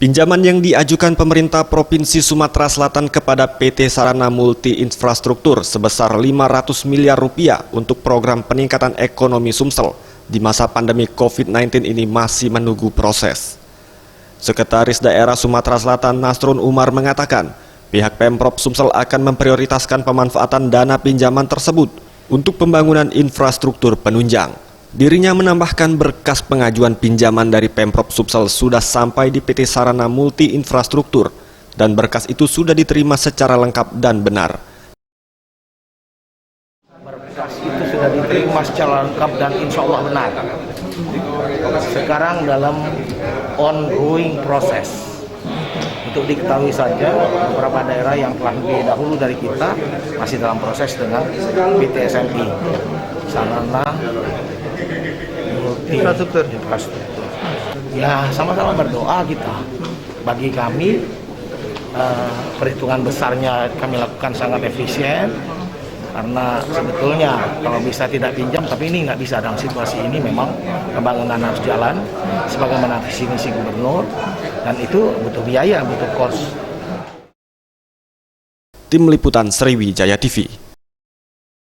Pinjaman yang diajukan pemerintah Provinsi Sumatera Selatan kepada PT Sarana Multi Infrastruktur sebesar 500 miliar rupiah untuk program peningkatan ekonomi Sumsel di masa pandemi COVID-19 ini masih menunggu proses. Sekretaris Daerah Sumatera Selatan Nasrun Umar mengatakan, pihak Pemprov Sumsel akan memprioritaskan pemanfaatan dana pinjaman tersebut untuk pembangunan infrastruktur penunjang. Dirinya menambahkan berkas pengajuan pinjaman dari Pemprov Sumsel sudah sampai di PT Sarana Multi Infrastruktur dan berkas itu sudah diterima secara lengkap dan benar. Berkas itu sudah diterima secara lengkap dan insya Allah benar. Sekarang dalam ongoing proses. Untuk diketahui saja, beberapa daerah yang telah lebih dahulu dari kita masih dalam proses dengan PT SMI, Sarana Multi Infrastruktur. Ya, sama-sama berdoa kita. Bagi kami, perhitungan besarnya kami lakukan sangat efisien. Karena sebetulnya kalau bisa tidak pinjam, tapi ini nggak bisa dalam situasi ini, memang pembangunan harus jalan sebagaimana visi misi gubernur, dan itu butuh biaya, butuh kos. Tim Liputan Sriwijaya TV.